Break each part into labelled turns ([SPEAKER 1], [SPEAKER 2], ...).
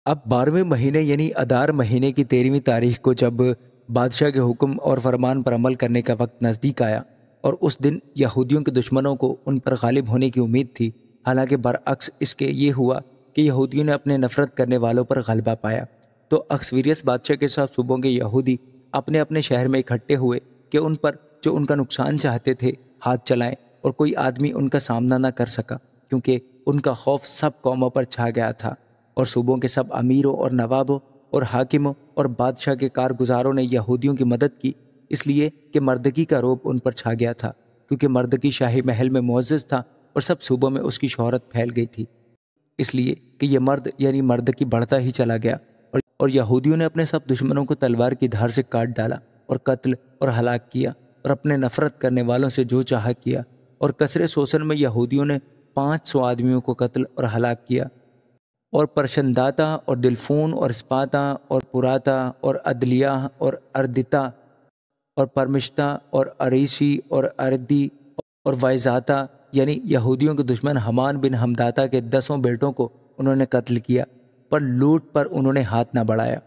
[SPEAKER 1] اب 12ویں مہینے یعنی ادار مہینے کی 13ویں تاریخ کو جب بادشاہ کے حکم اور فرمان پر عمل کرنے کا وقت نزدیک آیا اور اس دن یہودیوں کے دشمنوں کو ان پر غالب ہونے کی امید تھی، حالانکہ برعکس اس کے یہ ہوا کہ یہودیوں نے اپنے نفرت کرنے والوں پر غلبہ پایا، تو اکسویریس بادشاہ کے ساتھ صوبوں کے یہودی اپنے اپنے شہر میں اکٹھے ہوئے کہ ان پر جو ان کا نقصان چاہتے تھے ہاتھ چلائیں، اور کوئی آدمی ان کا سامنا نہ کر سکا، کیونکہ ان کا خوف سب قوموں پر چھا گیا تھا۔ اور صوبوں کے سب امیروں اور نوابوں اور حاکموں اور بادشاہ کے کارگزاروں نے یہودیوں کی مدد کی، اس لیے کہ مردکی کا رعب ان پر چھا گیا تھا، کیونکہ مردکی شاہی محل میں معزز تھا اور سب صوبوں میں اس کی شہرت پھیل گئی تھی، اس لیے کہ یہ مرد یعنی مردکی بڑھتا ہی چلا گیا، اور یہودیوں نے اپنے سب دشمنوں کو تلوار کی دھار سے کاٹ ڈالا اور قتل اور ہلاک کیا، اور اپنے نفرت کرنے والوں سے جو چاہا کیا، اور کثر سوسن میں یہودیوں نے 500 آدمیوں کو قتل اور ہلاک کیا، اور پرشنداتا اور دلفون اور اسپاتا اور پراتا اور عدلیہ اور اردتا اور پرمشتا اور اریشی اور اردی اور وائزاتا یعنی یہودیوں کے دشمن حمان بن حمداتا کے 10 بیٹوں کو انہوں نے قتل کیا، پر لوٹ پر انہوں نے ہاتھ نہ بڑھایا۔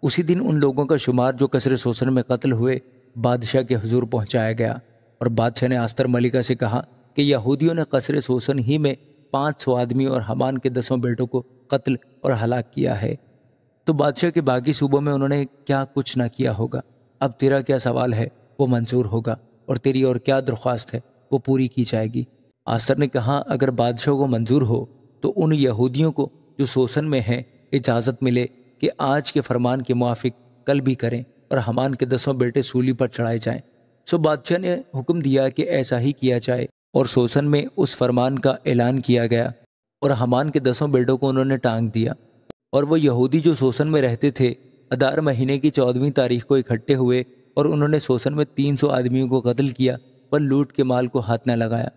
[SPEAKER 1] اسی دن ان لوگوں کا شمار جو کثر سوسن میں قتل ہوئے بادشاہ کے حضور پہنچایا گیا، اور بادشاہ نے آستر ملکہ سے کہا کہ یہودیوں نے قصر سوسن ہی میں 500 آدمی اور حمان کے 10 بیٹوں کو قتل اور ہلاک کیا ہے، تو بادشاہ کے باقی صوبوں میں انہوں نے کیا کچھ نہ کیا ہوگا۔ اب تیرا کیا سوال ہے وہ منظور ہوگا، اور تیری اور کیا درخواست ہے وہ پوری کی جائے گی۔ آستر نے کہا اگر بادشاہ کو منظور ہو تو ان یہودیوں کو جو سوسن میں ہیں اجازت ملے کہ آج کے فرمان کے موافق کل بھی کریں اور حمان کے 10 بیٹے سولی پر چڑھائے جائیں۔ سو بادشاہ نے حکم دیا کہ ایسا ہی کیا جائے، اور سوسن میں اس فرمان کا اعلان کیا گیا، اور حمان کے 10 بیٹوں کو انہوں نے ٹانگ دیا، اور وہ یہودی جو سوسن میں رہتے تھے ادار مہینے کی 14ویں تاریخ کو اکٹھے ہوئے، اور انہوں نے سوسن میں 300 آدمیوں کو قتل کیا، پر لوٹ کے مال کو ہاتھ نہ لگایا،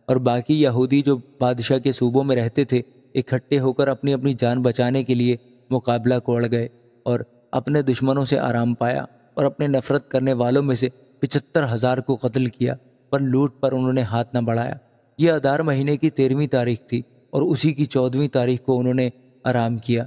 [SPEAKER 1] اور باقی یہودی جو بادشاہ کے صوبوں میں رہتے تھے اکٹھے ہو کر اپنی اپنی جان بچانے کے لیے مقابلہ کو اڑ گئے، اور اپنے دشمنوں سے آرام پایا، اور اپنے نفرت کرنے والوں میں سے 75,000 کو قتل کیا، پر لوٹ پر انہوں نے ہاتھ نہ بڑھایا۔ یہ ادار مہینے کی 13ویں تاریخ تھی، اور اسی کی 14ویں تاریخ کو انہوں نے آرام کیا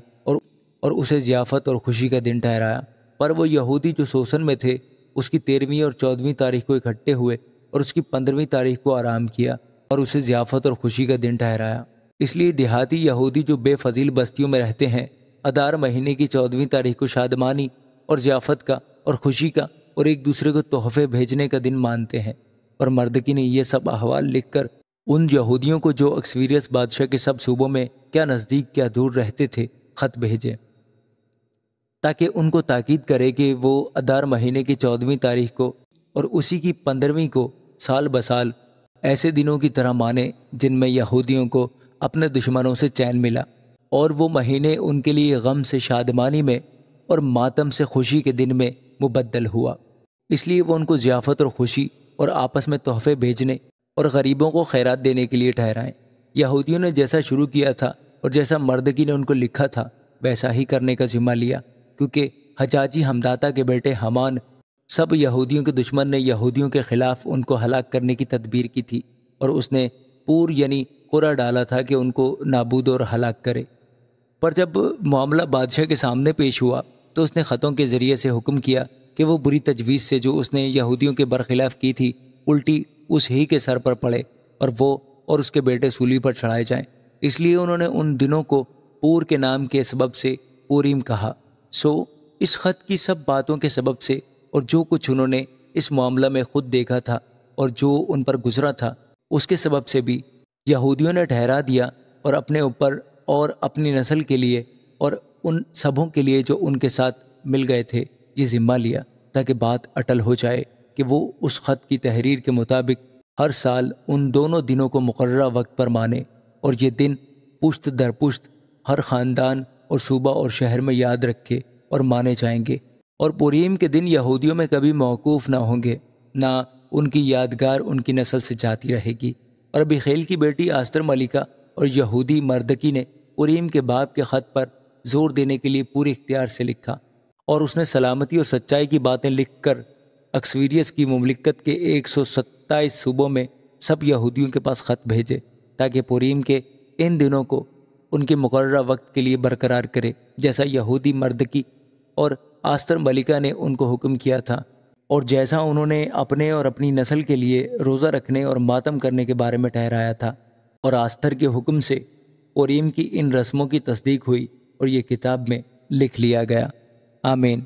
[SPEAKER 1] اور اسے ضیافت اور خوشی کا دن ٹھہرایا، پر وہ یہودی جو سوسن میں تھے اس کی 13ویں اور 14ویں تاریخ کو اکٹھے ہوئے اور اس کی 15ویں تاریخ کو آرام کیا اور اسے ضیافت اور خوشی کا دن ٹھہرایا۔ اس لیے دیہاتی یہودی جو بے فضیل بستیوں میں رہتے ہیں ادار مہینے کی 14ویں تاریخ کو شادمانی اور ضیافت کا اور خوشی کا اور ایک دوسرے کو تحفے بھیجنے کا دن مانتے ہیں، اور مردکی نے یہ سب احوال لکھ کر ان یہودیوں کو جو اکسویریس بادشاہ کے سب صوبوں میں کیا نزدیک کیا دور رہتے تھے خط بھیجے، تاکہ ان کو تاکید کرے کہ وہ ادار مہینے کی 14ویں تاریخ کو اور اسی کی 15ویں کو سال بسال ایسے دنوں کی طرح مانے جن میں یہودیوں کو اپنے دشمنوں سے چین ملا، اور وہ مہینے ان کے لیے غم سے شادمانی میں اور ماتم سے خوشی کے دن میں مبدل ہوا۔ اس لیے وہ ان کو ضیافت اور خوشی اور آپس میں تحفے بھیجنے اور غریبوں کو خیرات دینے کے لیے ٹھہرائیں۔ یہودیوں نے جیسا شروع کیا تھا اور جیسا مردکی نے ان کو لکھا تھا ویسا ہی کرنے کا ذمہ لیا، کیونکہ حجاجی حمداتا کے بیٹے حمان سب یہودیوں کے دشمن نے یہودیوں کے خلاف ان کو ہلاک کرنے کی تدبیر کی تھی، اور اس نے پور یعنی قرعہ ڈالا تھا کہ ان کو نابود اور ہلاک کرے۔ پر جب معاملہ بادشاہ کے سامنے پیش ہوا تو اس نے خطوں کے ذریعے سے حکم کیا کہ وہ بری تجویز سے جو اس نے یہودیوں کے برخلاف کی تھی الٹی اس ہی کے سر پر پڑے، اور وہ اور اس کے بیٹے سولی پر چڑھائے جائیں۔ اس لیے انہوں نے ان دنوں کو پور کے نام کے سبب سے پوریم کہا۔ سو اس خط کی سب باتوں کے سبب سے اور جو کچھ انہوں نے اس معاملہ میں خود دیکھا تھا اور جو ان پر گزرا تھا اس کے سبب سے بھی یہودیوں نے ٹھہرا دیا اور اپنے اوپر اور اپنی نسل کے لیے اور ان سبوں کے لیے جو ان کے ساتھ مل گئے تھے یہ ذمہ لیا، تاکہ بات اٹل ہو جائے کہ وہ اس خط کی تحریر کے مطابق ہر سال ان دونوں دنوں کو مقررہ وقت پر مانے، اور یہ دن پشت در پشت ہر خاندان اور صوبہ اور شہر میں یاد رکھے اور مانے جائیں گے، اور پوریم کے دن یہودیوں میں کبھی موقوف نہ ہوں گے، نہ ان کی یادگار ان کی نسل سے جاتی رہے گی۔ اور ابیخیل کی بیٹی آستر ملکہ اور یہودی مردکی نے پوریم کے باب کے خط پر زور دینے کے لیے پورے اختیار سے لکھا، اور اس نے سلامتی اور سچائی کی باتیں لکھ کر اکسویریس کی مملکت کے 127 صوبوں میں سب یہودیوں کے پاس خط بھیجے، تاکہ پوریم کے ان دنوں کو ان کے مقررہ وقت کے لیے برقرار کرے، جیسا یہودی مردکی اور آستر ملکہ نے ان کو حکم کیا تھا، اور جیسا انہوں نے اپنے اور اپنی نسل کے لیے روزہ رکھنے اور ماتم کرنے کے بارے میں ٹھہرایا تھا۔ اور آستر کے حکم سے اوریم کی ان رسموں کی تصدیق ہوئی اور یہ کتاب میں لکھ لیا گیا۔ آمین۔